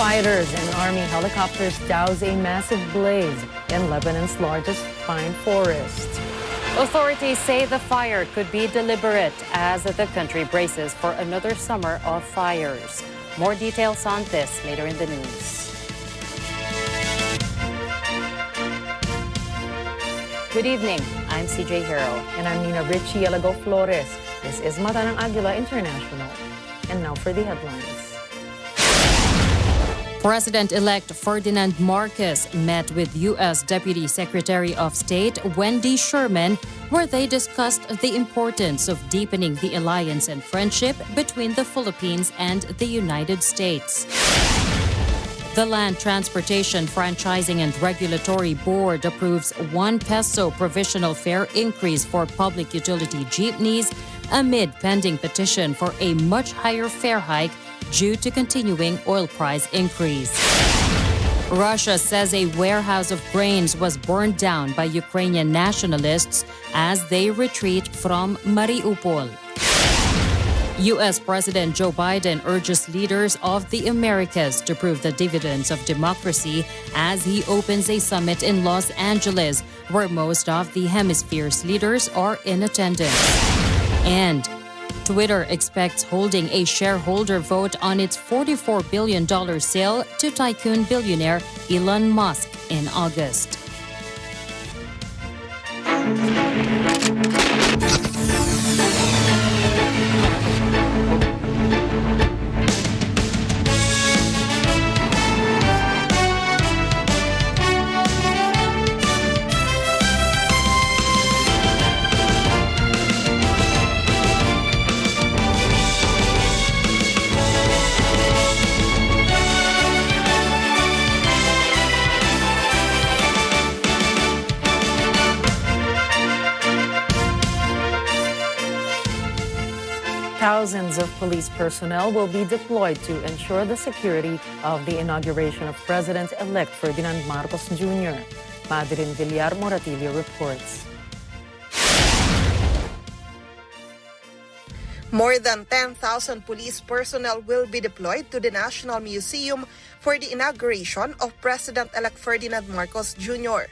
Firefighters and Army helicopters douse a massive blaze in Lebanon's largest pine forest. Authorities say the fire could be deliberate as the country braces for another summer of fires. More details on this later in the news. Good evening. I'm CJ Hirro. And I'm Ricci, Alagao, Flores. This is Mata ng Agila International. And now for the headlines. President-elect Ferdinand Marcos met with U.S. Deputy Secretary of State Wendy Sherman, where they discussed the importance of deepening the alliance and friendship between the Philippines and the United States. The Land Transportation Franchising and Regulatory Board approves 1 peso provisional fare increase for public utility jeepneys amid pending petition for a much higher fare hike due to continuing oil price increase. Russia says a warehouse of grains was burned down by Ukrainian nationalists as they retreat from Mariupol. U.S. President Joe Biden urges leaders of the Americas to prove the dividends of democracy as he opens a summit in Los Angeles, where most of the hemisphere's leaders are in attendance. And Twitter expects holding a shareholder vote on its $44 billion sale to tycoon billionaire Elon Musk in August. Thousands of police personnel will be deployed to ensure the security of the inauguration of President-elect Ferdinand Marcos Jr. Madrin Villar Moratillo reports. More than 10,000 police personnel will be deployed to the National Museum for the inauguration of President-elect Ferdinand Marcos Jr.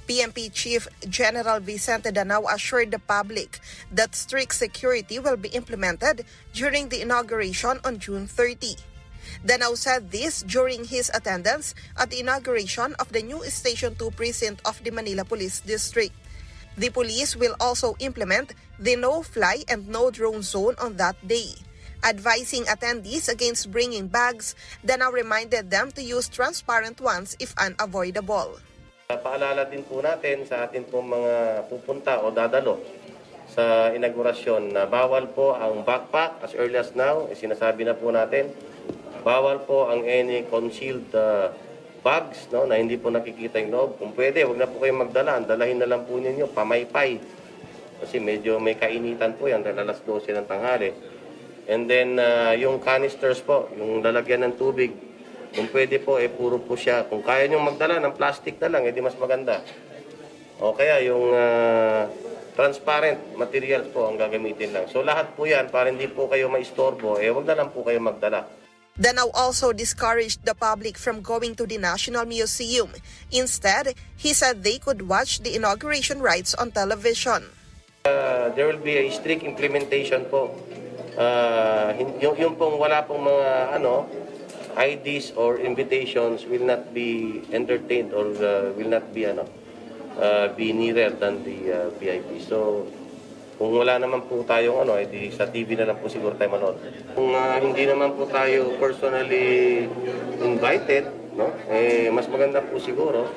PNP Chief General Vicente Danao assured the public that strict security will be implemented during the inauguration on June 30. Danao said this during his attendance at the inauguration of the new Station 2 precinct of the Manila Police District. The police will also implement the no-fly and no-drone zone on that day. Advising attendees against bringing bags, Danao reminded them to use transparent ones if unavoidable. Paalala din po natin sa ating pong mga pupunta o dadalo sa inaugurasyon na bawal po ang backpack as early as now. Sinasabi na po natin, bawal po ang any concealed bags na hindi po nakikita yung loob. Kung pwede, wag na po kayong magdala. Dalahin na lang po ninyo, pamaypay. Kasi medyo may kainitan po yan dahil alas 12 ng tanghali. And then yung canisters po, yung lalagyan ng tubig, kung pwede po, puro po siya. Kung kaya niyong magdala ng plastic na lang, di mas maganda. O kaya yung transparent materials po ang gagamitin lang. So lahat po yan, para hindi po kayo maistorbo, wag na lang po kayo magdala. Danao also discouraged the public from going to the National Museum. Instead, he said they could watch the inauguration rites on television. There will be a strict implementation po. Yung pong wala pong mga IDs or invitations will not be entertained or will not be be nearer than the VIP. So kung wala naman po tayong edi sa TV na lang po siguro tayo manood. Kung hindi naman po tayo personally invited, mas maganda po siguro.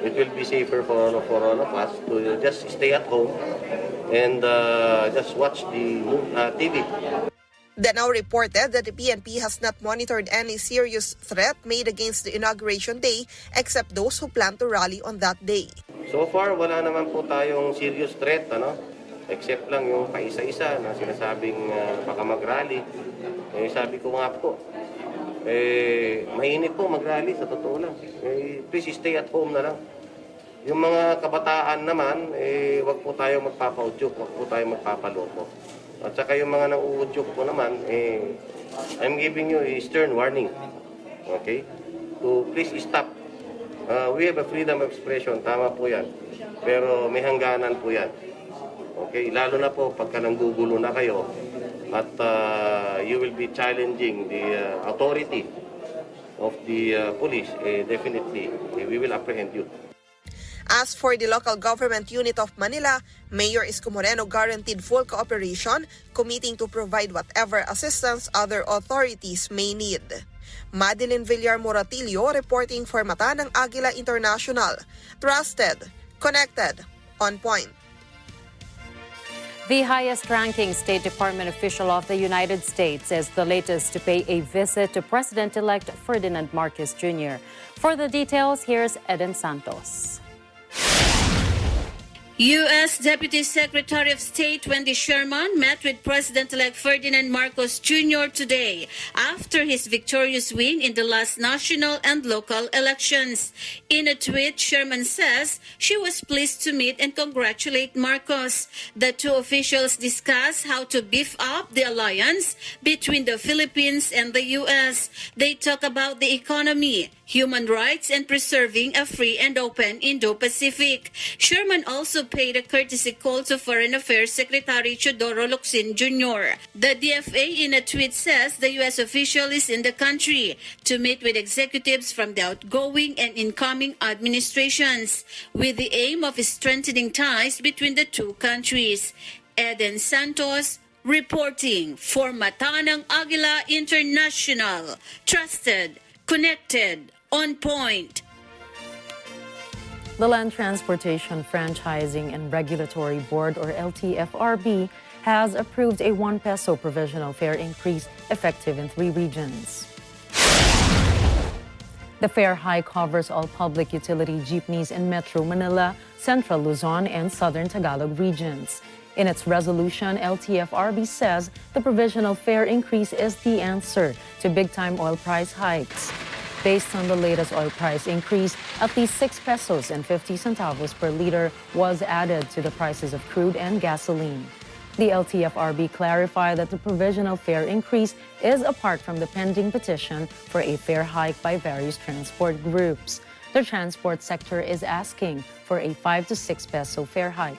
It will be safer for all of us to just stay at home and just watch the TV. Danao reported that the PNP has not monitored any serious threat made against the inauguration day except those who plan to rally on that day. So far, wala naman po tayong serious threat, except lang yung paisa-isa na sinasabing baka mag-rally. Sabi ko nga po, mainit po mag-rally sa totoo lang. Please stay at home na lang. Yung mga kabataan naman, wag po tayo magpapaudyok, wag po tayo magpapaloko. At saka yung mga nang-uudyok po naman, I'm giving you a stern warning. Okay? to please stop. We have a freedom of expression, tama po yan. Pero may hangganan po yan. Okay, lalo na po pagka nanggugulo na kayo at you will be challenging the authority of the police, definitely we will apprehend you. As for the local government unit of Manila, Mayor Isko Moreno guaranteed full cooperation, committing to provide whatever assistance other authorities may need. Madeline Villar Moratillo reporting for Mata ng Agila International. Trusted, connected, on point. The highest-ranking State Department official of the United States is the latest to pay a visit to President-elect Ferdinand Marcos Jr. For the details, here's Eden Santos. U.S. Deputy Secretary of State Wendy Sherman met with President-elect Ferdinand Marcos Jr. today after his victorious win in the last national and local elections. In a tweet, Sherman says she was pleased to meet and congratulate Marcos. The two officials discussed how to beef up the alliance between the Philippines and the U.S. They talk about the economy, human rights, and preserving a free and open Indo-Pacific. Sherman also paid a courtesy call to Foreign Affairs Secretary Teodoro Locsin Jr. The DFA in a tweet says the U.S. official is in the country to meet with executives from the outgoing and incoming administrations with the aim of strengthening ties between the two countries. Eden Santos reporting for Mata ng Agila International. Trusted, connected, on point. The Land Transportation Franchising and Regulatory Board, or LTFRB, has approved a 1 peso provisional fare increase effective in 3 regions. The fare hike covers all public utility jeepneys in Metro Manila, Central Luzon, and Southern Tagalog regions. In its resolution, LTFRB says the provisional fare increase is the answer to big-time oil price hikes. Based on the latest oil price increase, at least 6 pesos and 50 centavos per liter was added to the prices of crude and gasoline. The LTFRB clarified that the provisional fare increase is apart from the pending petition for a fare hike by various transport groups. The transport sector is asking for a 5 to 6 peso fare hike.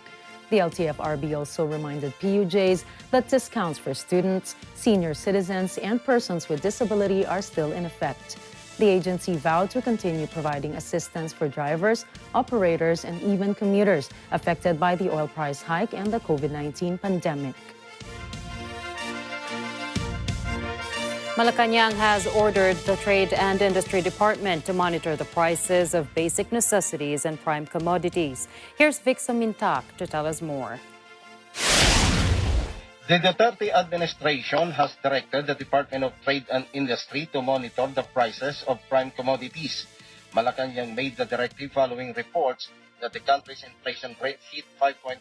The LTFRB also reminded PUJs that discounts for students, senior citizens, and persons with disability are still in effect. The agency vowed to continue providing assistance for drivers, operators, and even commuters affected by the oil price hike and the COVID-19 pandemic. Malacanang has ordered the Trade and Industry Department to monitor the prices of basic necessities and prime commodities. Here's Vic Samintak to tell us more. The Duterte administration has directed the Department of Trade and Industry to monitor the prices of prime commodities. Malacanang made the directive following reports that the country's inflation rate hit 5.4%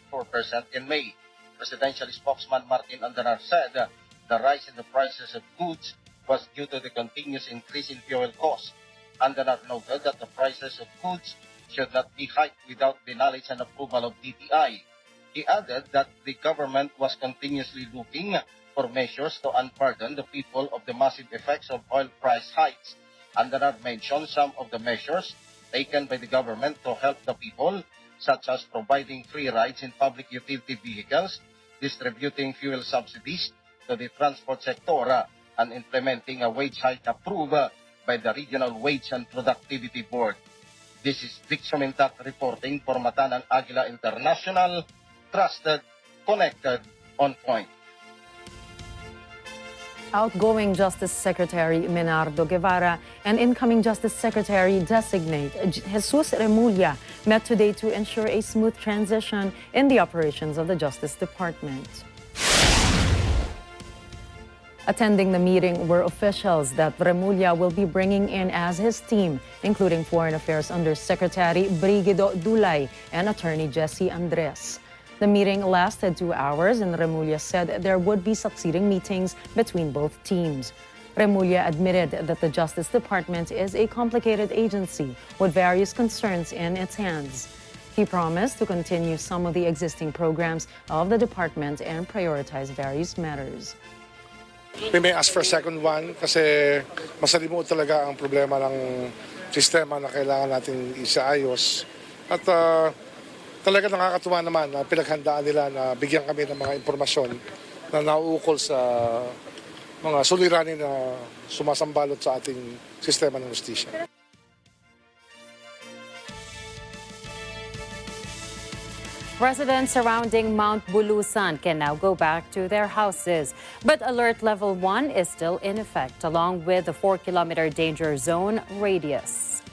in May. Presidential spokesman Martin Andanar said the rise in the prices of goods was due to the continuous increase in fuel costs. Andanar noted that the prices of goods should not be hiked without the knowledge and approval of DTI. He added that the government was continuously looking for measures to unburden the people of the massive effects of oil price hikes. Andanar mentioned some of the measures taken by the government to help the people, such as providing free rides in public utility vehicles, distributing fuel subsidies to the transport sector, and implementing a wage hike approved by the Regional Wage and Productivity Board. This is Vic Samintak reporting for Mata ng Agila International. Trusted, connected, on point. Outgoing Justice Secretary Menardo Guevara and incoming Justice Secretary-designate Jesus Remulla met today to ensure a smooth transition in the operations of the Justice Department. Attending the meeting were officials that Remulla will be bringing in as his team, including Foreign Affairs Undersecretary Brigido Dulay and Attorney Jesse Andres. The meeting lasted 2 hours, and Remulla said there would be succeeding meetings between both teams. Remulla admitted that the Justice Department is a complicated agency with various concerns in its hands. He promised to continue some of the existing programs of the department and prioritize various matters. We may ask for a second one kasi masalimuot talaga ang problema ng sistema na kailangan natin isaayos. At talaga nakakatuwa naman na pinaghandaan nila na bigyan kami ng mga impormasyon na nauukol sa mga suliranin na sumasambalot sa ating sistema ng justisya. Residents surrounding Mount Bulusan can now go back to their houses, but Alert Level 1 is still in effect, along with the 4-kilometer danger zone radius.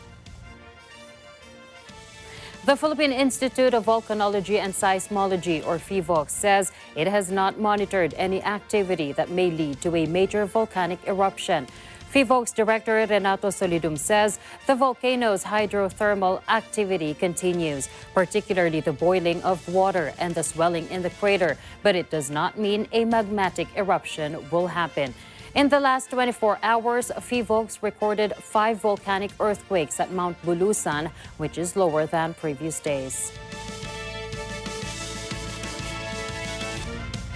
The Philippine Institute of Volcanology and Seismology, or PHIVOLCS, says it has not monitored any activity that may lead to a major volcanic eruption. PHIVOLCS Director Renato Solidum says the volcano's hydrothermal activity continues, particularly the boiling of water and the swelling in the crater, but it does not mean a magmatic eruption will happen. In the last 24 hours, PHIVOLCS recorded 5 volcanic earthquakes at Mount Bulusan, which is lower than previous days.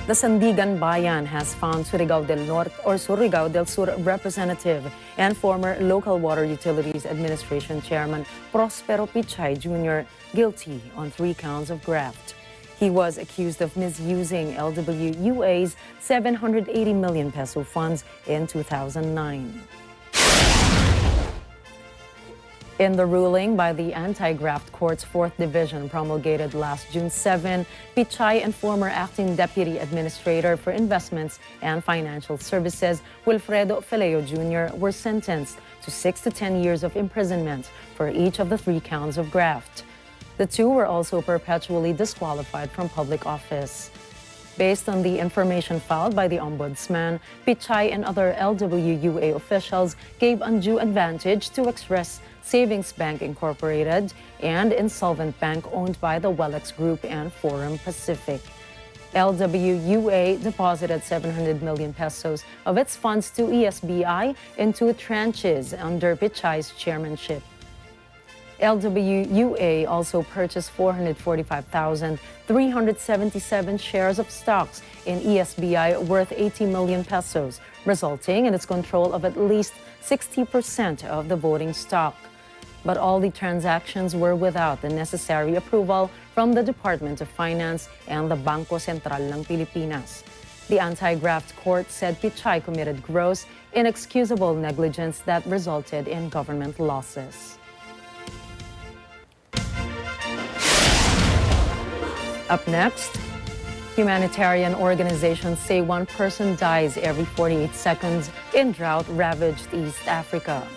The Sandigan Bayan has found Surigao del Norte or Surigao del Sur representative and former Local Water Utilities Administration Chairman Prospero Pichay Jr. guilty on 3 counts of graft. He was accused of misusing LWUA's 780 million peso funds in 2009. In the ruling by the Anti-Graft Court's 4th Division promulgated last June 7, Pichay and former Acting Deputy Administrator for Investments and Financial Services, Wilfredo Feleo Jr., were sentenced to 6 to 10 years of imprisonment for each of the 3 counts of graft. The 2 were also perpetually disqualified from public office. Based on the information filed by the Ombudsman, Pichay and other LWUA officials gave undue advantage to Express Savings Bank Incorporated and Insolvent Bank owned by the Wellex Group and Forum Pacific. LWUA deposited 700 million pesos of its funds to ESBI in 2 tranches under Pichay's chairmanship. LWUA also purchased 445,377 shares of stocks in ESBI worth 80 million pesos, resulting in its control of at least 60% of the voting stock. But all the transactions were without the necessary approval from the Department of Finance and the Bangko Sentral ng Pilipinas. The Anti-Graft Court said Pichay committed gross, inexcusable negligence that resulted in government losses. Up next, humanitarian organizations say 1 person dies every 48 seconds in drought-ravaged East Africa.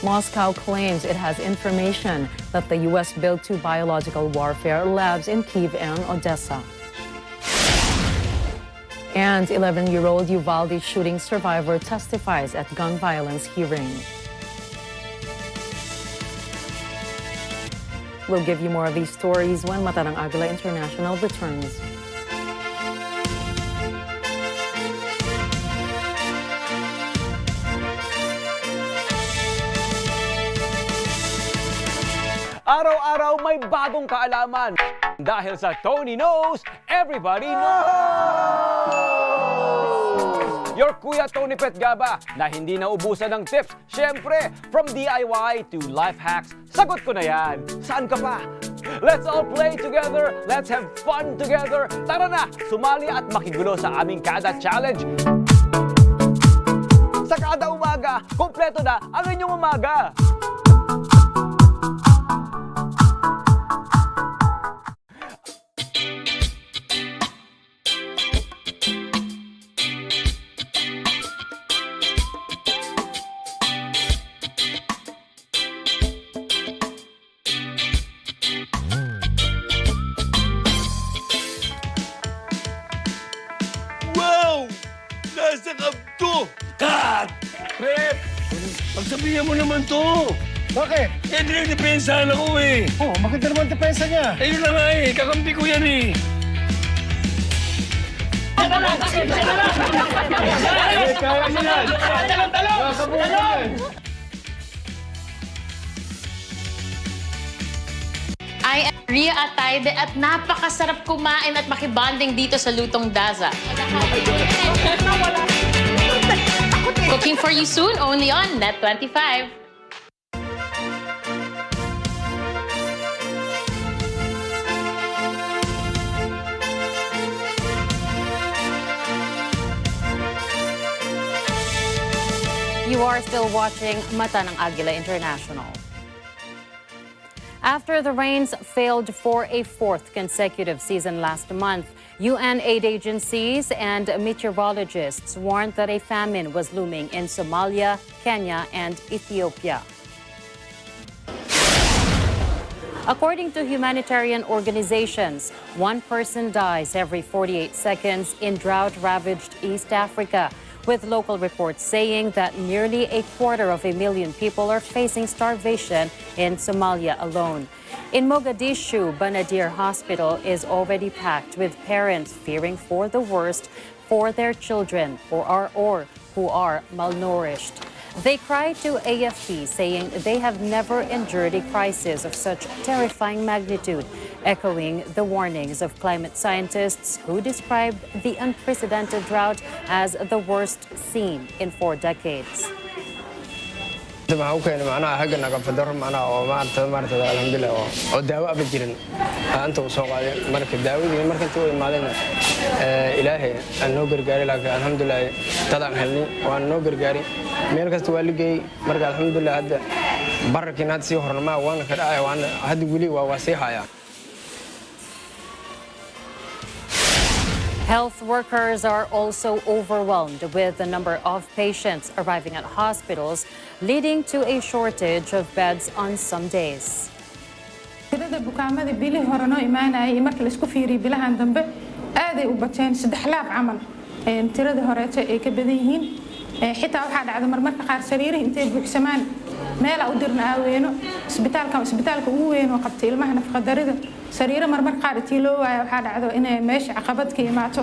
Moscow claims it has information that the U.S. built 2 biological warfare labs in Kyiv and Odessa. And 11-year-old Uvalde shooting survivor testifies at gun violence hearing. We'll give you more of these stories when Mata ng Agila International returns. Araw-araw may bagong kaalaman. Dahil sa Tony Knows, Everybody Knows! Your Kuya Tony Petgaba na hindi naubusan ng tips. Siyempre, from DIY to life hacks, sagot ko na yan. Saan ka pa? Let's all play together. Let's have fun together. Tara na, sumali at makigulo sa aming Kada Challenge. Sa kada umaga, kompleto na ang inyong umaga. Nasa kabto! Cut! Rep! Pagsabihan mo naman to! Bakit? Eh, dinidepensahan ako eh! Oh, bakit na naman depensa niya? Eh, yun na nga eh! Kakampi ko yan eh! Kaya nila! Talong! I am Ria Atayde at napakasarap kumain at makibanding dito sa Lutong Daza. Looking for you soon, only on Net25. You are still watching Mata ng Agila International. After the rains failed for a fourth consecutive season last month, UN aid agencies and meteorologists warned that a famine was looming in Somalia, Kenya, and Ethiopia. According to humanitarian organizations, one person dies every 48 seconds in drought-ravaged East Africa, with local reports saying that nearly 250,000 people are facing starvation in Somalia alone. In Mogadishu, Banadir Hospital is already packed with parents fearing for the worst for their children or who are malnourished. They cry to AFP, saying they have never endured a crisis of such terrifying magnitude, echoing the warnings of climate scientists who described the unprecedented drought as the worst seen in 4 decades. waxaa u keenay macnaha xagga naqafadaro macnaha oo maartada alxamdulilah oo daawo aba jirin inta uu soo qaaday marka daawadii markantii uu imaadayna ilaahay aan noo gargaaray laakiin alxamdulilah tadaan helnay waan noo gargaaray meel kasta waa ligay marka alxamdulilah hadda bararkiina hadda sii hornama waan ka dhacay waan hadda weli waa sii hayaa. Health workers are also overwhelmed with the number of patients arriving at hospitals, leading to a shortage of beds on some days. tirada bukaamada bilii hore noo imaanayay markii la isku fiiriyo bilahan dambe aad ay u bateen 3 laab camal tirada horeeta ay ka badan yihiin xitaa waxa dhacday marmarka qaar sariiraha intay buuxsamaan meel u dirna aaweeno isbitaalka ugu weyn oo qabtay ilmaha nafaqo darida sariiro marmarka qaar tii loo waayo waxa dhacdo inay meesha caqabad ka imaato.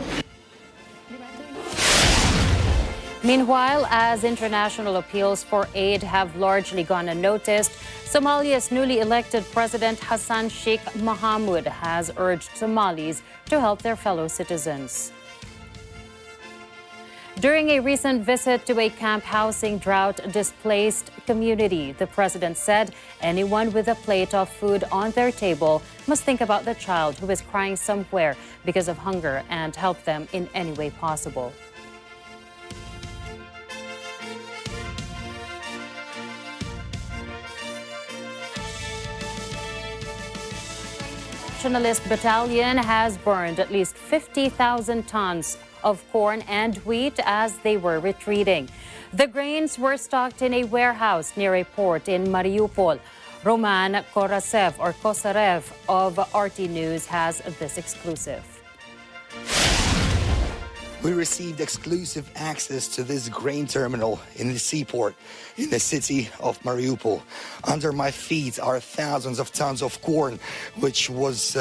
Meanwhile, as international appeals for aid have largely gone unnoticed, Somalia's newly elected President Hassan Sheikh Mohamud has urged Somalis to help their fellow citizens. During a recent visit to a camp housing drought-displaced community, the president said anyone with a plate of food on their table must think about the child who is crying somewhere because of hunger and help them in any way possible. Nationalist Battalion has burned at least 50,000 tons of corn and wheat as they were retreating. The grains were stocked in a warehouse near a port in Mariupol. Roman Kosarev of RT News has this exclusive. We received exclusive access to this grain terminal in the seaport in the city of Mariupol. Under my feet are thousands of tons of corn, which was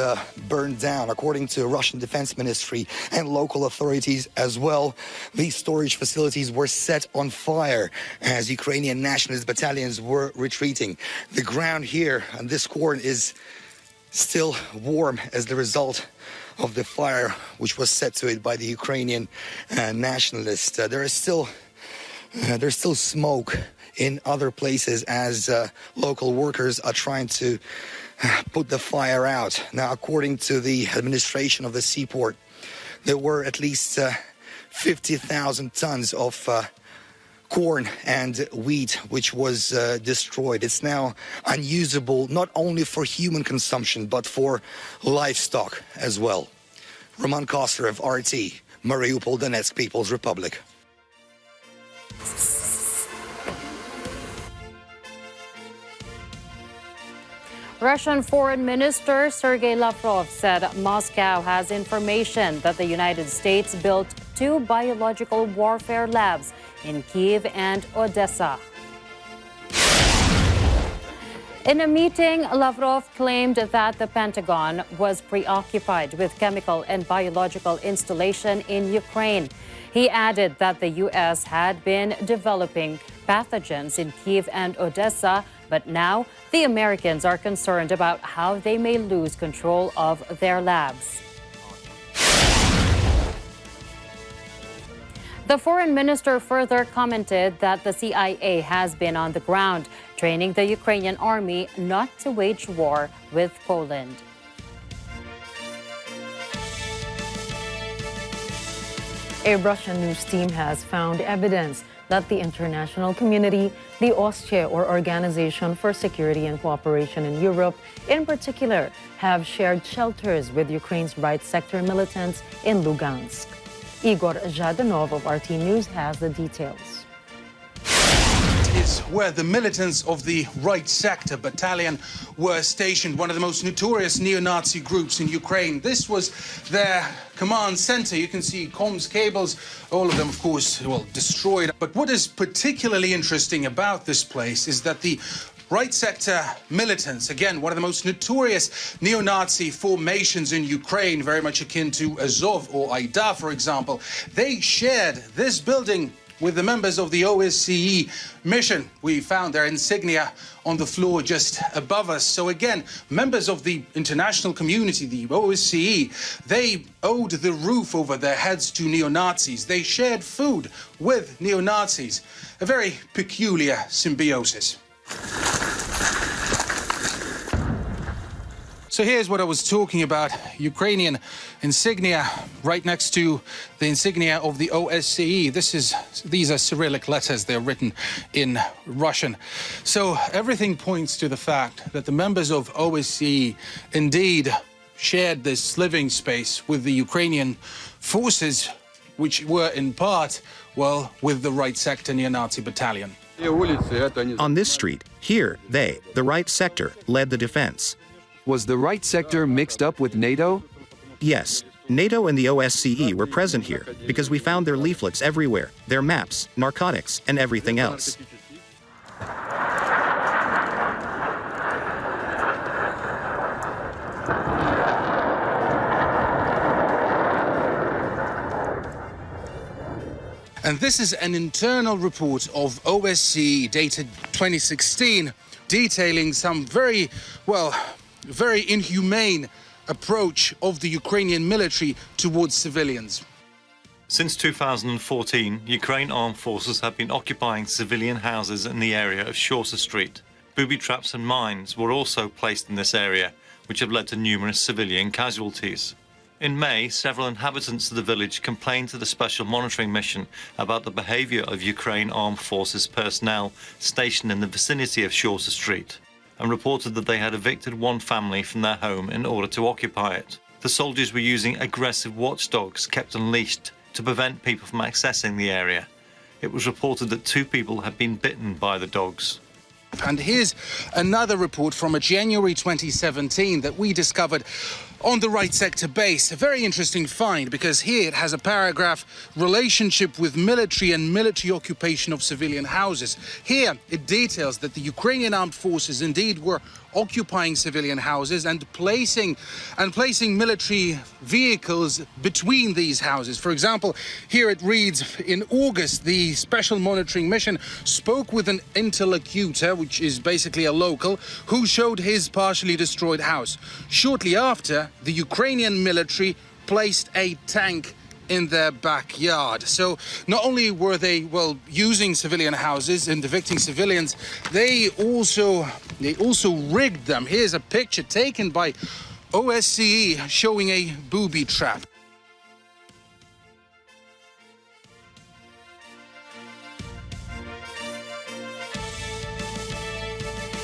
burned down, according to Russian Defense Ministry and local authorities as well. These storage facilities were set on fire as Ukrainian nationalist battalions were retreating. The ground here and this corn is still warm as the result of the fire which was set to it by the Ukrainian nationalists. There's still smoke in other places as local workers are trying to put the fire out. Now, according to the administration of the seaport, there were at least 50,000 tons of corn and wheat which was destroyed. It's now unusable not only for human consumption but for livestock as well. Roman Kosarev, RT, Mariupol, Donetsk People's Republic. Russian Foreign Minister Sergei Lavrov said Moscow has information that the United States built 2 biological warfare labs in Kyiv and Odessa. In a meeting, Lavrov claimed that the Pentagon was preoccupied with chemical and biological installation in Ukraine. He added that the U.S. had been developing pathogens in Kyiv and Odessa, but now the Americans are concerned about how they may lose control of their labs. The foreign minister further commented that the CIA has been on the ground, training the Ukrainian army not to wage war with Poland. A Russian news team has found evidence that the international community, the OSCE, or Organization for Security and Cooperation in Europe, in particular, have shared shelters with Ukraine's right sector militants in Lugansk. Igor Zhadanov of RT News has the details. Is where the militants of the Right Sector Battalion were stationed, one of the most notorious neo-Nazi groups in Ukraine. This was their command center. You can see comms cables, all of them, of course, well, destroyed. But what is particularly interesting about this place is that the Right Sector militants, again, one of the most notorious neo-Nazi formations in Ukraine, very much akin to Azov or Aida, for example, they shared this building with the members of the OSCE mission. We found their insignia on the floor just above us. So again, members of the international community, the OSCE, they owed the roof over their heads to neo-Nazis. They shared food with neo-Nazis. A very peculiar symbiosis. So here's what I was talking about, Ukrainian insignia right next to the insignia of the OSCE. These are Cyrillic letters, they're written in Russian. So everything points to the fact that the members of OSCE indeed shared this living space with the Ukrainian forces, which were in part, well, with the Right Sector neo-Nazi battalion. On this street, here, they, the Right Sector, led the defense. Was the Right Sector mixed up with NATO? Yes. NATO and the OSCE were present here because we found their leaflets everywhere, their maps, narcotics, and everything else. And this is an internal report of OSCE dated 2016, detailing some very inhumane approach of the Ukrainian military towards civilians. Since 2014, Ukraine armed forces have been occupying civilian houses in the area of Shorter Street. Booby traps and mines were also placed in this area, which have led to numerous civilian casualties. In May, several inhabitants of the village complained to the Special Monitoring Mission about the behaviour of Ukraine armed forces personnel stationed in the vicinity of Shorter Street, and reported that they had evicted one family from their home in order to occupy it. The soldiers were using aggressive watchdogs kept unleashed to prevent people from accessing the area. It was reported that 2 people had been bitten by the dogs. And here's another report from a January 2017 that we discovered on the Right Sector base. A very interesting find, because here it has a paragraph, relationship with military and military occupation of civilian houses. Here it details that the Ukrainian armed forces indeed were occupying civilian houses and placing military vehicles between these houses. For example, here it reads, in August, the Special Monitoring Mission spoke with an interlocutor, which is basically a local, who showed his partially destroyed house. Shortly after, the Ukrainian military placed a tank in their backyard. So not only were they, using civilian houses and evicting civilians, they also rigged them. Here's a picture taken by OSCE showing a booby trap.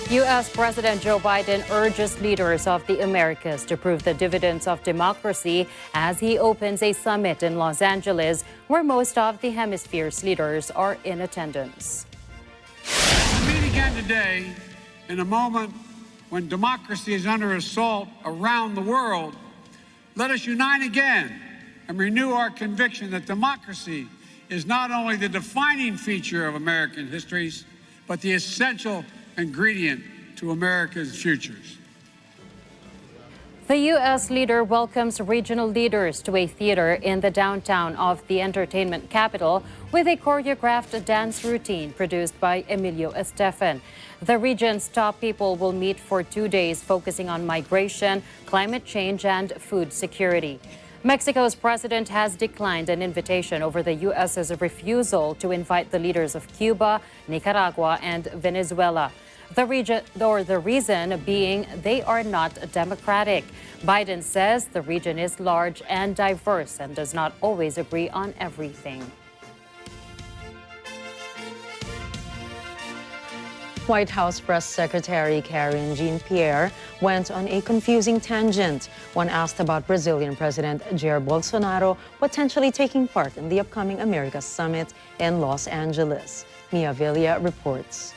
U.S. President Joe Biden urges leaders of the Americas to prove the dividends of democracy as he opens a summit in Los Angeles, where most of the hemisphere's leaders are in attendance. We meet again today in a moment when democracy is under assault around the world. Let us unite again and renew our conviction that democracy is not only the defining feature of American histories, but the essential ingredient to America's futures. The U.S. leader welcomes regional leaders to a theater in the downtown of the entertainment capital with a choreographed dance routine produced by Emilio Estefan. The region's top people will meet for 2 days, focusing on migration, climate change, and food security. Mexico's president has declined an invitation over the U.S.'s refusal to invite the leaders of Cuba, Nicaragua, and Venezuela. The reason being they are not democratic. Biden says the region is large and diverse and does not always agree on everything. White House Press Secretary Karine Jean-Pierre went on a confusing tangent when asked about Brazilian President Jair Bolsonaro potentially taking part in the upcoming Americas Summit in Los Angeles. Mia Villa reports.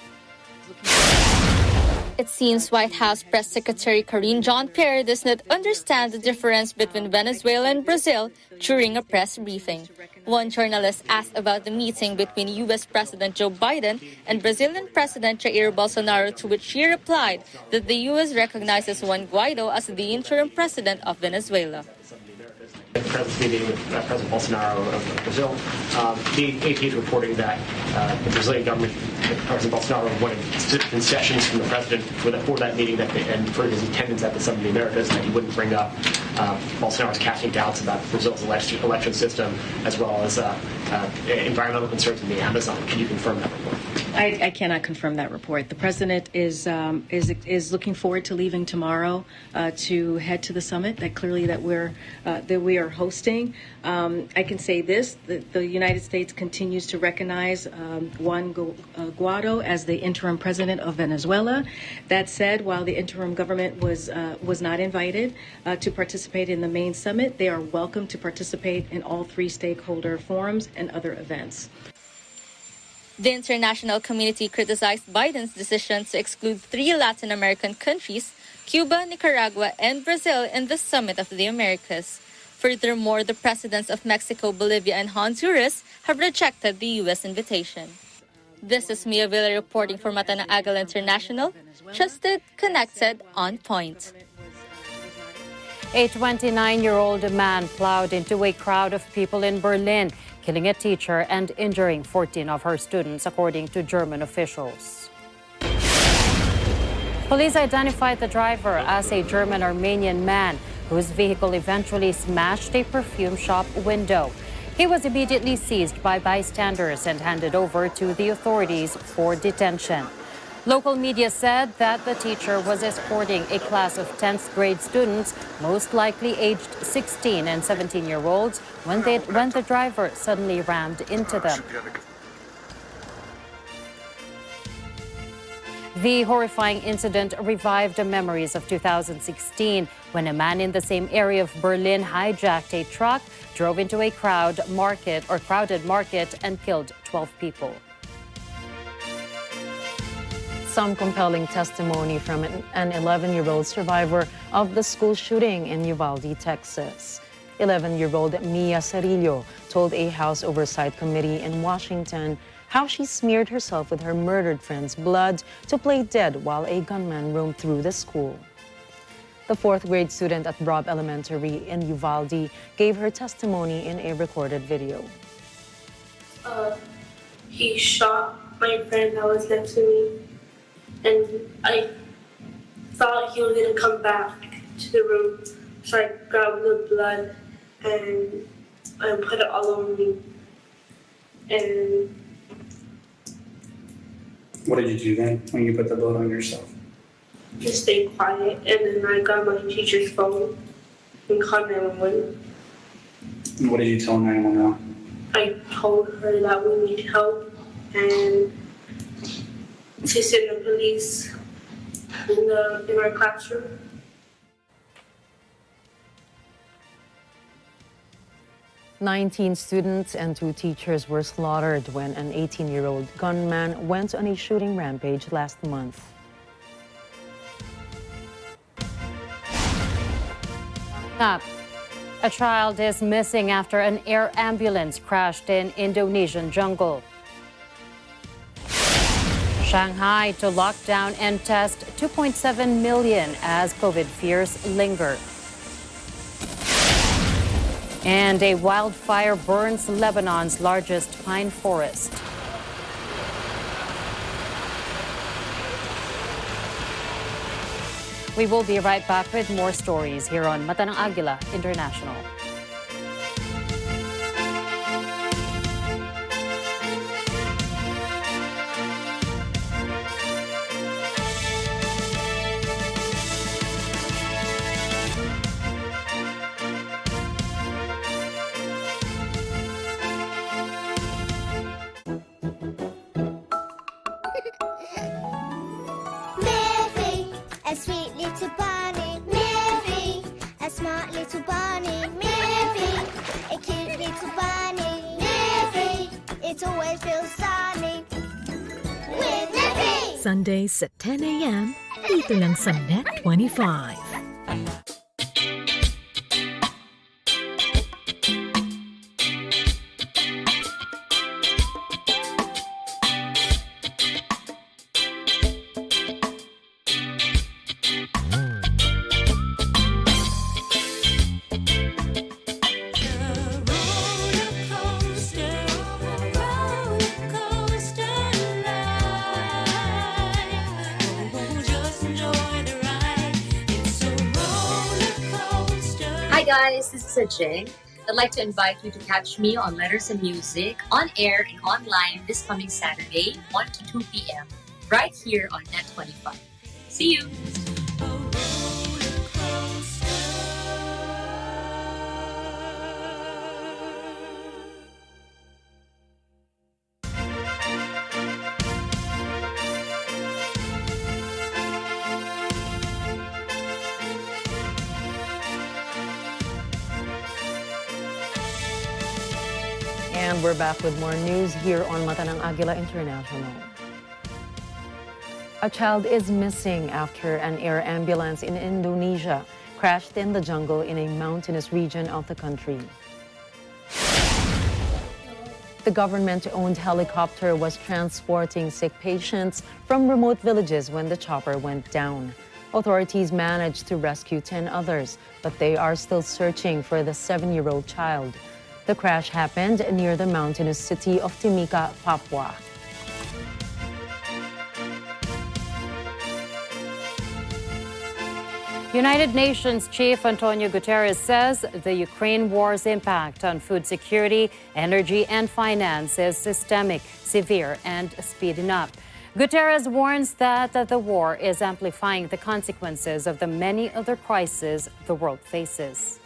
It seems White House Press Secretary Karine Jean-Pierre does not understand the difference between Venezuela and Brazil during a press briefing. One journalist asked about the meeting between U.S. President Joe Biden and Brazilian President Jair Bolsonaro, to which she replied that the U.S. recognizes Juan Guaido as the interim president of Venezuela. The president's meeting with President Bolsonaro of Brazil. The AP is reporting that the Brazilian government, President Bolsonaro, wanted concessions from the president for that meeting and for his attendance at the Summit of the Americas, that he wouldn't bring up Bolsonaro's casting doubts about Brazil's election system, as well as environmental concerns in the Amazon. Can you confirm that report? I cannot confirm that report. The president is looking forward to leaving tomorrow to head to the summit that we are hosting. I can say this: the United States continues to recognize Juan Guaido as the interim president of Venezuela. That said, while the interim government was not invited to participate in the main summit, they are welcome to participate in all three stakeholder forums and other events. The international community criticized Biden's decision to exclude 3 Latin American countries, Cuba, Nicaragua, and Brazil, in the Summit of the Americas. Furthermore, the presidents of Mexico, Bolivia, and Honduras have rejected the U.S. invitation. This is Mia Villa reporting for Agila International. Trusted, connected, on point. A 29-year-old man plowed into a crowd of people in Berlin, killing a teacher and injuring 14 of her students, according to German officials. Police identified the driver as a German-Armenian man whose vehicle eventually smashed a perfume shop window. He was immediately seized by bystanders and handed over to the authorities for detention. Local media said that the teacher was escorting a class of 10th grade students, most likely aged 16 and 17-year-olds, when the driver suddenly rammed into them. The horrifying incident revived memories of 2016, when a man in the same area of Berlin hijacked a truck, drove into a crowded market, and killed 12 people. Some compelling testimony from an 11-year-old survivor of the school shooting in Uvalde, Texas. 11-year-old Mia Cerillo told a House Oversight Committee in Washington how she smeared herself with her murdered friend's blood to play dead while a gunman roamed through the school. The 4th grade student at Brobb Elementary in Uvalde gave her testimony in a recorded video. He shot my friend that was next to me. And I thought he was going to come back to the room, so I grabbed the blood and I put it all over me. And what did you do then when you put the blood on yourself? Just stay quiet, and then I got my teacher's phone and called 911. And what did you tell 911? I told her that we need help and to send the police in our classroom. "19 students and 2 teachers were slaughtered when an 18-year-old gunman went on a shooting rampage last month. Up. A child is missing after an air ambulance crashed in Indonesian jungle. Shanghai to lock down and test 2.7 million as COVID fears linger. And a wildfire burns Lebanon's largest pine forest. We will be right back with more stories here on Agila International. A sweet little bunny, Miffy. A smart little bunny, Miffy. A cute little bunny, Miffy. It always feels sunny with Miffy. Sundays at 10 a.m. dito lang sa Net 25. Hi guys, this is Ajay. I'd like to invite you to catch me on Letters and Music on air and online this coming Saturday, 1 to 2 p.m. right here on Net 25. See you! And we're back with more news here on Mata ng Agila International. A child is missing after an air ambulance in Indonesia crashed in the jungle in a mountainous region of the country. The government-owned helicopter was transporting sick patients from remote villages when the chopper went down. Authorities managed to rescue 10 others, but they are still searching for the 7-year-old child. The crash happened near the mountainous city of Timika, Papua. United Nations Chief Antonio Guterres says the Ukraine war's impact on food security, energy, and finance is systemic, severe, and speeding up. Guterres warns that the war is amplifying the consequences of the many other crises the world faces.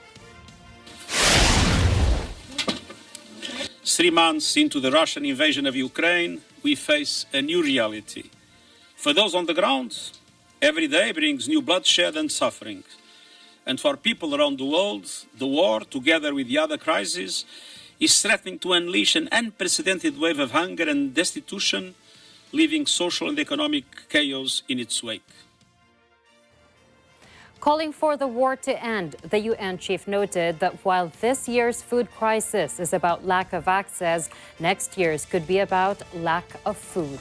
3 months into the Russian invasion of Ukraine, we face a new reality. For those on the ground, every day brings new bloodshed and suffering. And for people around the world, the war, together with the other crises, is threatening to unleash an unprecedented wave of hunger and destitution, leaving social and economic chaos in its wake. Calling for the war to end, the UN chief noted that while this year's food crisis is about lack of access, next year's could be about lack of food.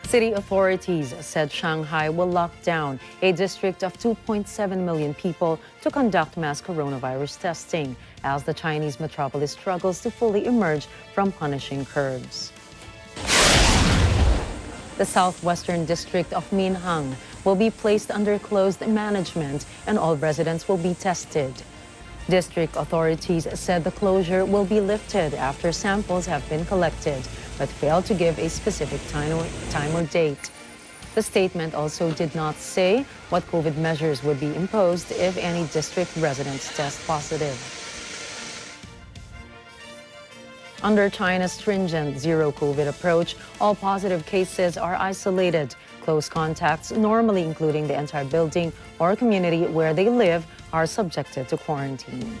City authorities said Shanghai will lock down a district of 2.7 million people to conduct mass coronavirus testing as the Chinese metropolis struggles to fully emerge from punishing curbs. The southwestern district of Minhang will be placed under closed management and all residents will be tested. District authorities said the closure will be lifted after samples have been collected, but failed to give a specific time or date. The statement also did not say what COVID measures would be imposed if any district residents test positive. Under China's stringent zero-COVID approach, all positive cases are isolated. Close contacts, normally including the entire building or community where they live, are subjected to quarantine.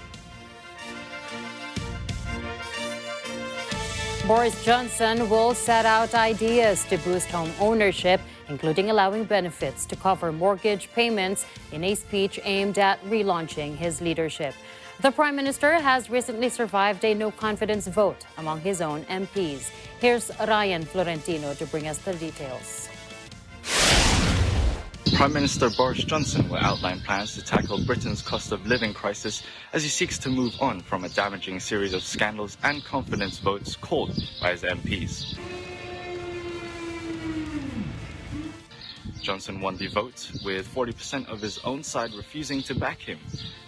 Boris Johnson will set out ideas to boost home ownership, including allowing benefits to cover mortgage payments in a speech aimed at relaunching his leadership. The Prime Minister has recently survived a no-confidence vote among his own MPs. Here's Ryan Florentino to bring us the details. Prime Minister Boris Johnson will outline plans to tackle Britain's cost of living crisis as he seeks to move on from a damaging series of scandals and confidence votes called by his MPs. Johnson won the vote, with 40% of his own side refusing to back him.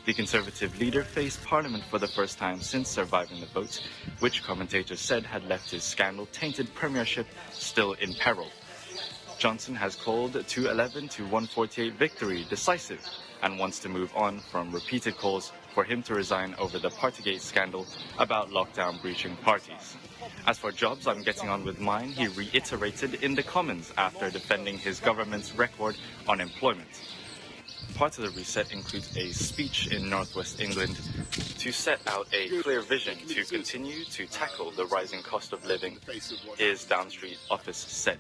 The Conservative leader faced Parliament for the first time since surviving the vote, which commentators said had left his scandal-tainted premiership still in peril. Johnson has called 211 to 148 victory decisive and wants to move on from repeated calls for him to resign over the Partygate scandal about lockdown breaching parties. As for jobs, I'm getting on with mine, he reiterated in the Commons after defending his government's record on employment. Part of the reset includes a speech in northwest England to set out a clear vision to continue to tackle the rising cost of living, his Down Street office said.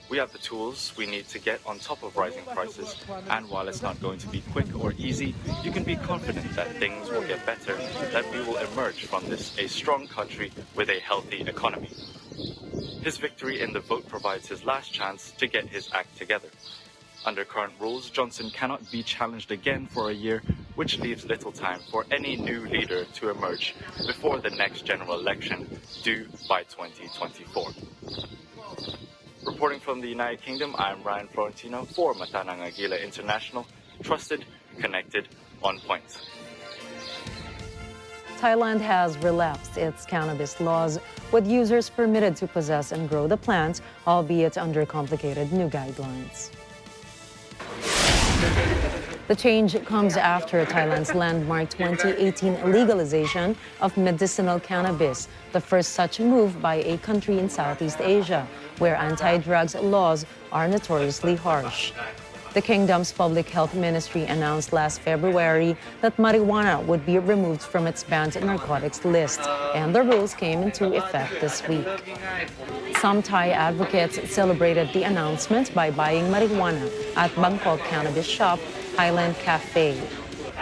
We have the tools we need to get on top of rising prices, and while it's not going to be quick or easy, you can be confident that things will get better, that we will emerge from this a strong country with a healthy economy. His victory in the vote provides his last chance to get his act together. Under current rules, Johnson cannot be challenged again for a year, which leaves little time for any new leader to emerge before the next general election, due by 2024. Reporting from the United Kingdom, I'm Ryan Florentino for Matanang Agila International, trusted, connected, on point. Thailand has relapsed its cannabis laws, with users permitted to possess and grow the plant, albeit under complicated new guidelines. The change comes after Thailand's landmark 2018 legalization of medicinal cannabis, the first such move by a country in Southeast Asia, where anti-drugs laws are notoriously harsh. The kingdom's public health ministry announced last February that marijuana would be removed from its banned narcotics list, and the rules came into effect this week. Some Thai advocates celebrated the announcement by buying marijuana at Bangkok Cannabis Shop, Highland Cafe.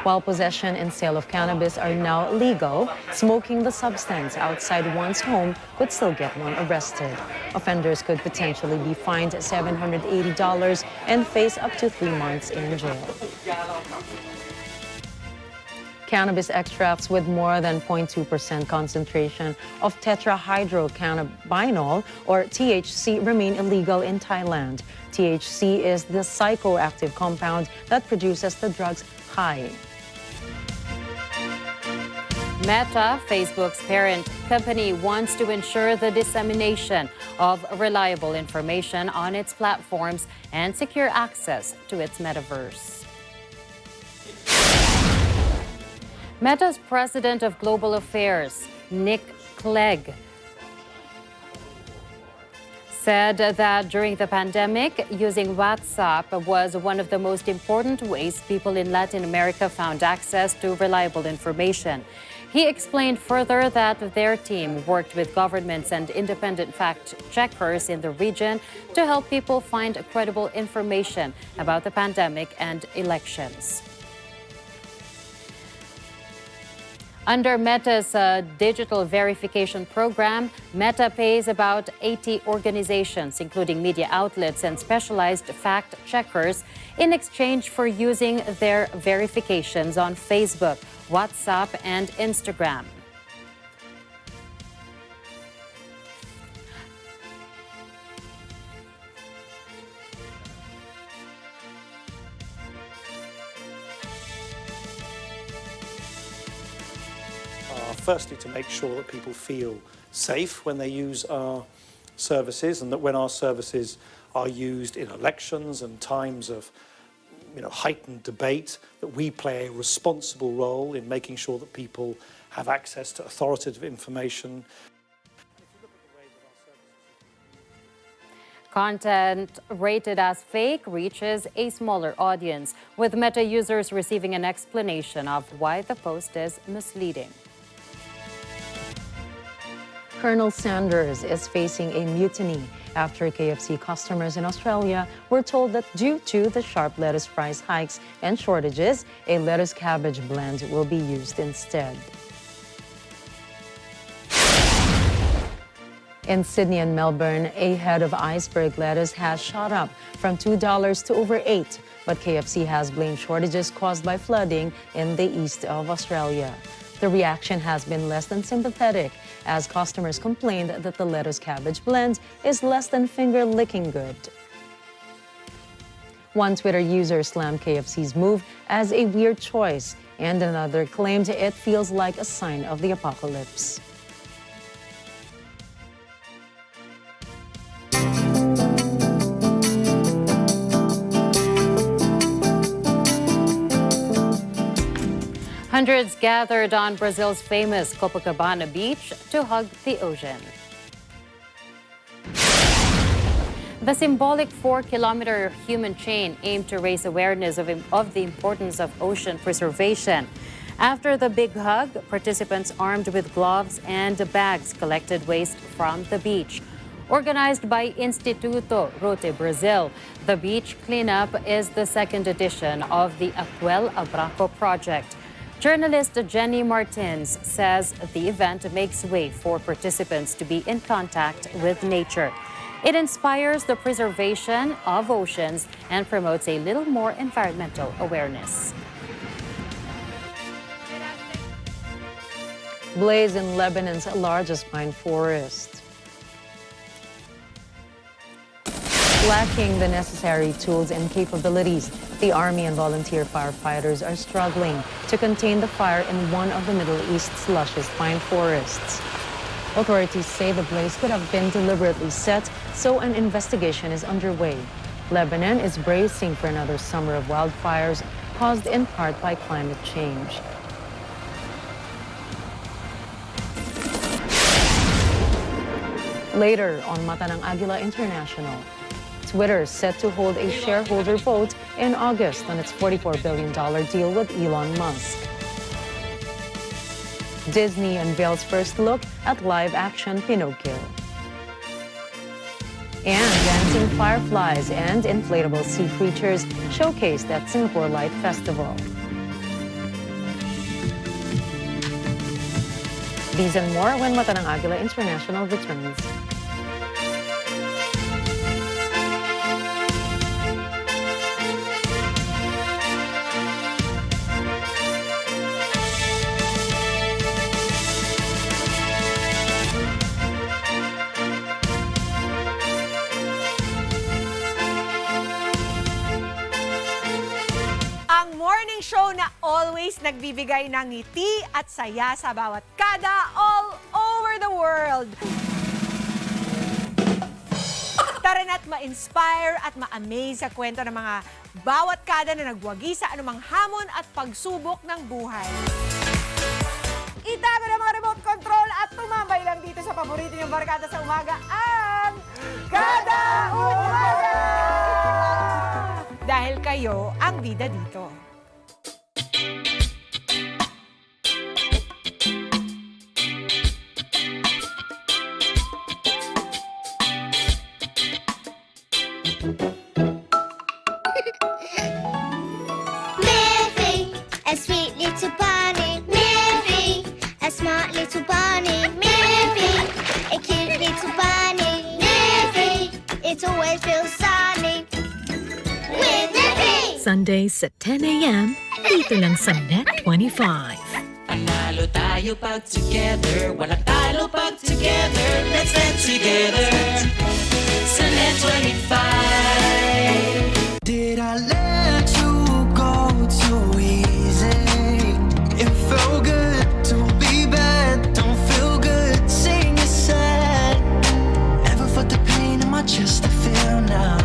While possession and sale of cannabis are now legal, smoking the substance outside one's home could still get one arrested. Offenders could potentially be fined $780 and face up to 3 months in jail. Cannabis extracts with more than 0.2% concentration of tetrahydrocannabinol, or THC, remain illegal in Thailand. THC is the psychoactive compound that produces the drug's high. Meta, Facebook's parent company, wants to ensure the dissemination of reliable information on its platforms and secure access to its metaverse. Meta's president of global affairs, Nick Clegg, said that during the pandemic, using WhatsApp was one of the most important ways people in Latin America found access to reliable information. He explained further that their team worked with governments and independent fact-checkers in the region to help people find credible information about the pandemic and elections. Under Meta's digital verification program, Meta pays about 80 organizations, including media outlets and specialized fact-checkers, in exchange for using their verifications on Facebook, WhatsApp, and Instagram. Firstly, to make sure that people feel safe when they use our services, and that when our services are used in elections and times of heightened debate, that we play a responsible role in making sure that people have access to authoritative information. Content rated as fake reaches a smaller audience, with Meta users receiving an explanation of why the post is misleading. Colonel Sanders is facing a mutiny after KFC customers in Australia were told that due to the sharp lettuce price hikes and shortages, a lettuce cabbage blend will be used instead. In Sydney and Melbourne, a head of iceberg lettuce has shot up from $2 to over $8, but KFC has blamed shortages caused by flooding in the east of Australia. The reaction has been less than sympathetic, as customers complained that the lettuce cabbage blend is less than finger-licking good. One Twitter user slammed KFC's move as a weird choice, and another claimed it feels like a sign of the apocalypse. Hundreds gathered on Brazil's famous Copacabana beach to hug the ocean. The symbolic 4-kilometer human chain aimed to raise awareness of the importance of ocean preservation. After the big hug, participants armed with gloves and bags collected waste from the beach. Organized by Instituto Rote Brazil, the beach cleanup is the second edition of the Aquel Abraco project. Journalist Jenny Martins says the event makes way for participants to be in contact with nature. It inspires the preservation of oceans and promotes a little more environmental awareness. Blaze in Lebanon's largest pine forest. Lacking the necessary tools and capabilities, the Army and volunteer firefighters are struggling to contain the fire in one of the Middle East's lushest pine forests. Authorities say the blaze could have been deliberately set, so an investigation is underway. Lebanon is bracing for another summer of wildfires caused in part by climate change. Later on Mata ng Agila International, Twitter set to hold a shareholder vote in August on its $44 billion deal with Elon Musk. Disney unveils first look at live-action Pinocchio. And dancing fireflies and inflatable sea creatures showcased at Singapore Light Festival. These and more when Mata ng Agila International returns. Morning show na always nagbibigay ng ngiti at saya sa bawat kada all over the world. Tara na't ma-inspire at ma-amaze sa kwento ng mga bawat kada na nagwagi sa anumang hamon at pagsubok ng buhay. Itago na mga remote control at tumambay lang dito sa paborito niyong barkada sa umaga, ang Kada Umaga! Dahil kayo ang bida dito. Miffy, a sweet little bunny. Miffy, a smart little bunny. Miffy, a cute little bunny. Miffy, it always feels sunny with Miffy. Sundays at 10 a.m. dito lang sa Net 25. Panalo tayo pag together, walang talo pag together. Let's stand together sa Net 25. Did I let you go too easy? It felt good to be bad, don't feel good saying you're sad. Never felt the pain in my chest, I feel now.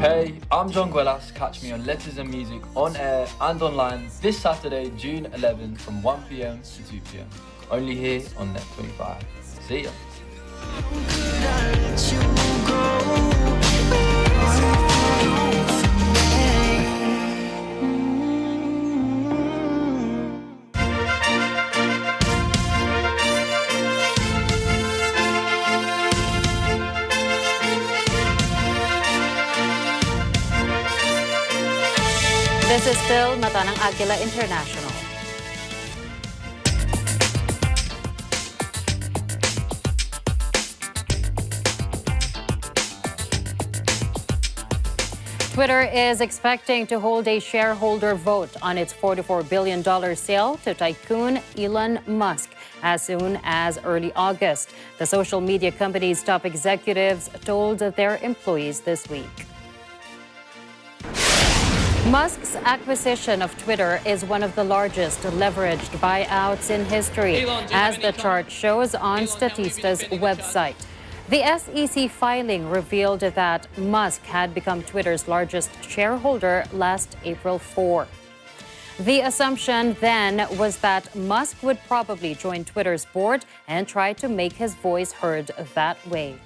Hey, I'm John Guelas. Catch me on Letters and Music on air and online this Saturday, June 11th from 1 p.m. to 2 p.m. Only here on Net 25. See ya. This is still Mata ng Agila International. Twitter is expecting to hold a shareholder vote on its $44 billion sale to tycoon Elon Musk as soon as early August. The social media company's top executives told their employees this week. Musk's acquisition of Twitter is one of the largest leveraged buyouts in history, as the chart shows on Statista's website. The SEC filing revealed that Musk had become Twitter's largest shareholder last April 4. The assumption then was that Musk would probably join Twitter's board and try to make his voice heard that way.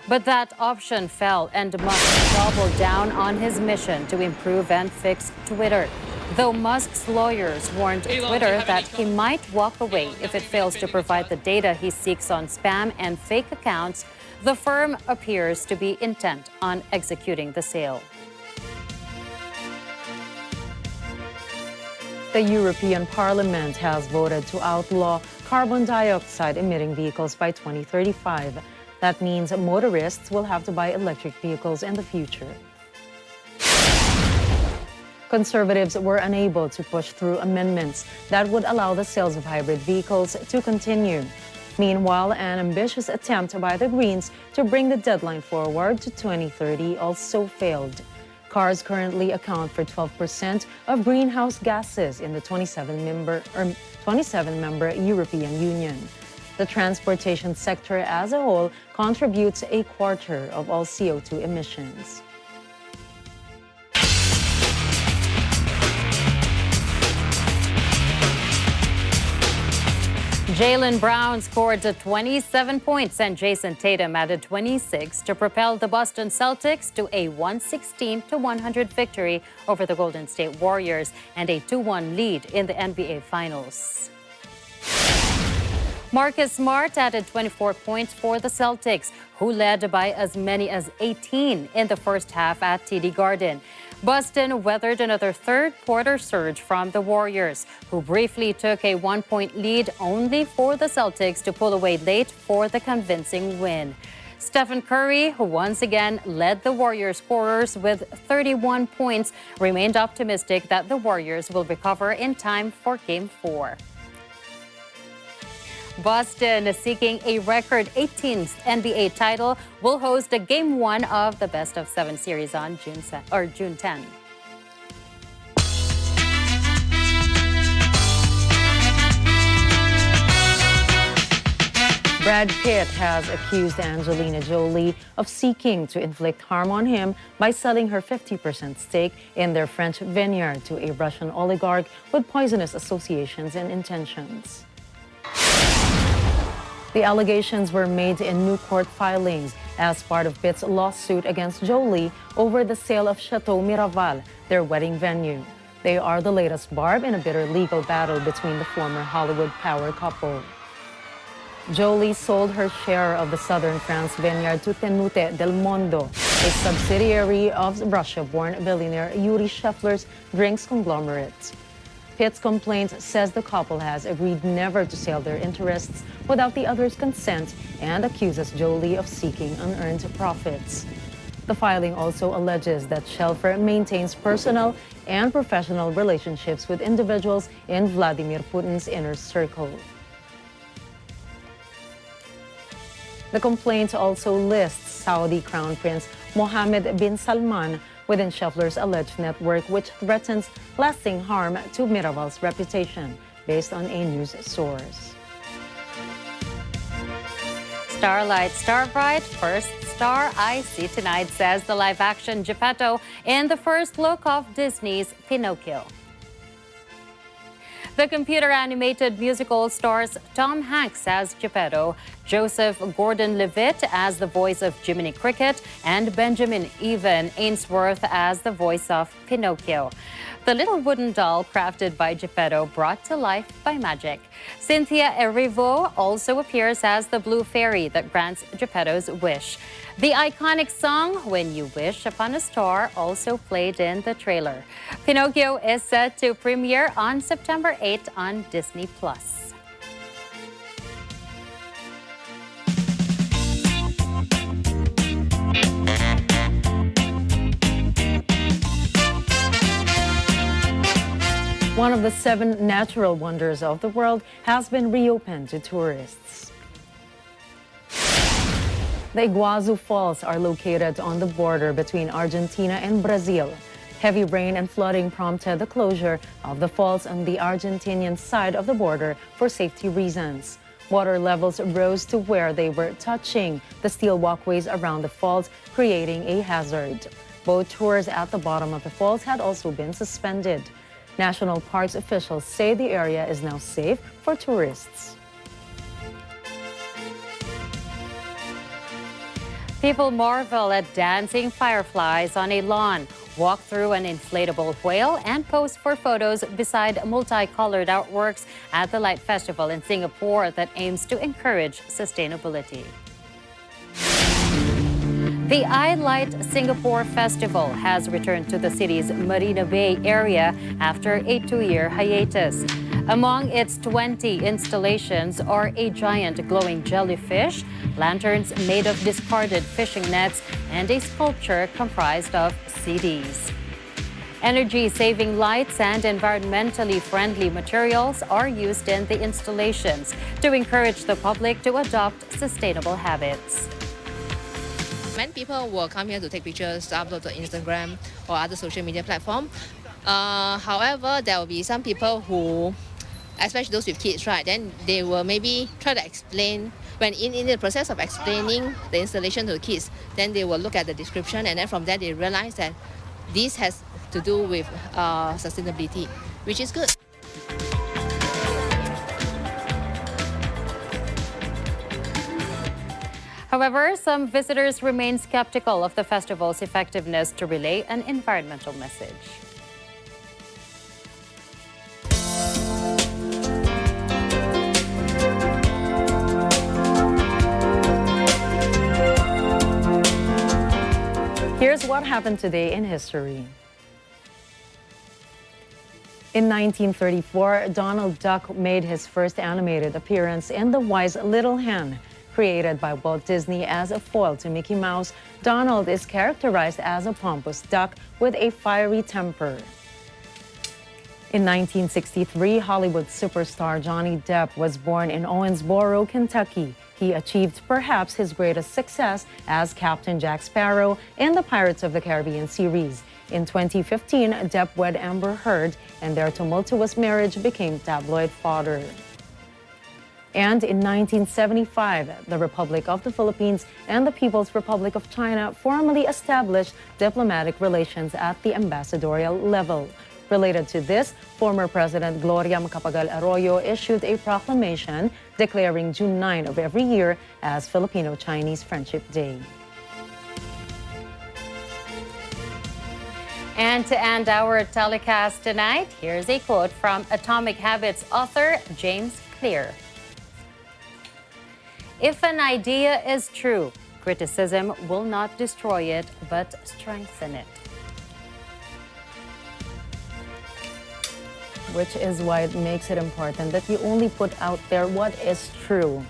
But that option fell, and Musk doubled down on his mission to improve and fix Twitter. Though Musk's lawyers warned Twitter that he might walk away if it fails to provide the data he seeks on spam and fake accounts, the firm appears to be intent on executing the sale. The European Parliament has voted to outlaw carbon dioxide emitting vehicles by 2035. That means motorists will have to buy electric vehicles in the future. Conservatives were unable to push through amendments that would allow the sales of hybrid vehicles to continue. Meanwhile, an ambitious attempt by the Greens to bring the deadline forward to 2030 also failed. Cars currently account for 12% of greenhouse gases in the 27-member European Union. The transportation sector as a whole contributes a quarter of all CO2 emissions. Jaylen Brown scored 27 points and Jason Tatum added 26 to propel the Boston Celtics to a 116-100 victory over the Golden State Warriors and a 2-1 lead in the NBA Finals. Marcus Smart added 24 points for the Celtics, who led by as many as 18 in the first half at TD Garden. Boston weathered another third-quarter surge from the Warriors, who briefly took a 1-point lead only for the Celtics to pull away late for the convincing win. Stephen Curry, who once again led the Warriors scorers with 31 points, remained optimistic that the Warriors will recover in time for Game 4. Boston, seeking a record 18th NBA title, will host a Game 1 of the best-of-7 series on June 10. Brad Pitt has accused Angelina Jolie of seeking to inflict harm on him by selling her 50% stake in their French vineyard to a Russian oligarch with poisonous associations and intentions. The allegations were made in new court filings as part of Pitt's lawsuit against Jolie over the sale of Chateau Miraval, their wedding venue. They are the latest barb in a bitter legal battle between the former Hollywood power couple. Jolie sold her share of the southern France vineyard to Tenute del Mondo, a subsidiary of Russia-born billionaire Yuri Sheffler's drinks conglomerate. Pitt's complaint says the couple has agreed never to sell their interests without the other's consent and accuses Jolie of seeking unearned profits. The filing also alleges that Shelfer maintains personal and professional relationships with individuals in Vladimir Putin's inner circle. The complaint also lists Saudi Crown Prince Mohammed bin Salman within Scheffler's alleged network, which threatens lasting harm to Miraval's reputation, based on a news source. Starlight, Starbright, First Star I See Tonight, says the live-action Geppetto in the first look of Disney's Pinocchio. The computer-animated musical stars Tom Hanks as Geppetto, Joseph Gordon-Levitt as the voice of Jiminy Cricket, and Benjamin Evan Ainsworth as the voice of Pinocchio. The little wooden doll crafted by Geppetto brought to life by magic. Cynthia Erivo also appears as the blue fairy that grants Geppetto's wish. The iconic song, When You Wish Upon a Star, also played in the trailer. Pinocchio is set to premiere on September 8 on Disney+. One of the 7 natural wonders of the world has been reopened to tourists. The Iguazu Falls are located on the border between Argentina and Brazil. Heavy rain and flooding prompted the closure of the falls on the Argentinian side of the border for safety reasons. Water levels rose to where they were touching the steel walkways around the falls, creating a hazard. Boat tours at the bottom of the falls had also been suspended. National Parks officials say the area is now safe for tourists. People marvel at dancing fireflies on a lawn, walk through an inflatable whale, and pose for photos beside multicolored artworks at the Light Festival in Singapore that aims to encourage sustainability. The iLight Singapore Festival has returned to the city's Marina Bay area after a 2-year hiatus. Among its 20 installations are a giant glowing jellyfish, lanterns made of discarded fishing nets, and a sculpture comprised of CDs. Energy-saving lights and environmentally friendly materials are used in the installations to encourage the public to adopt sustainable habits. Many people will come here to take pictures, to upload to Instagram or other social media platform. However, there will be some people who, especially those with kids, right, then they will maybe try to explain, when in the process of explaining the installation to the kids, then they will look at the description, and then from there they realize that this has to do with sustainability, which is good. However, some visitors remain skeptical of the festival's effectiveness to relay an environmental message. Here's what happened today in history. In 1934, Donald Duck made his first animated appearance in The Wise Little Hen. Created by Walt Disney as a foil to Mickey Mouse, Donald is characterized as a pompous duck with a fiery temper. In 1963, Hollywood superstar Johnny Depp was born in Owensboro, Kentucky. He achieved perhaps his greatest success as Captain Jack Sparrow in the Pirates of the Caribbean series. In 2015, Depp wed Amber Heard, and their tumultuous marriage became tabloid fodder. And in 1975, the Republic of the Philippines and the People's Republic of China formally established diplomatic relations at the ambassadorial level. Related to this, former President Gloria Macapagal Arroyo issued a proclamation declaring June 9 of every year as Filipino-Chinese Friendship Day. And to end our telecast tonight, here's a quote from Atomic Habits author James Clear. If an idea is true, criticism will not destroy it, but strengthen it. Which is why it makes it important that you only put out there what is true.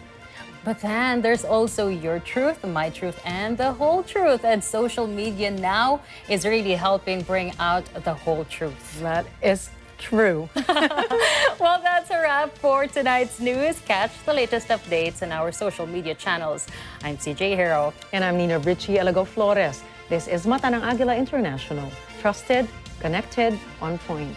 But then there's also your truth, my truth, and the whole truth. And social media now is really helping bring out the whole truth. That is true. Well, that's a wrap for tonight's news. Catch the latest updates on our social media channels. I'm CJ Hirro. And I'm Nina Ricci, Alagao, Flores. This is Mata ng Agila International. Trusted, connected, on point.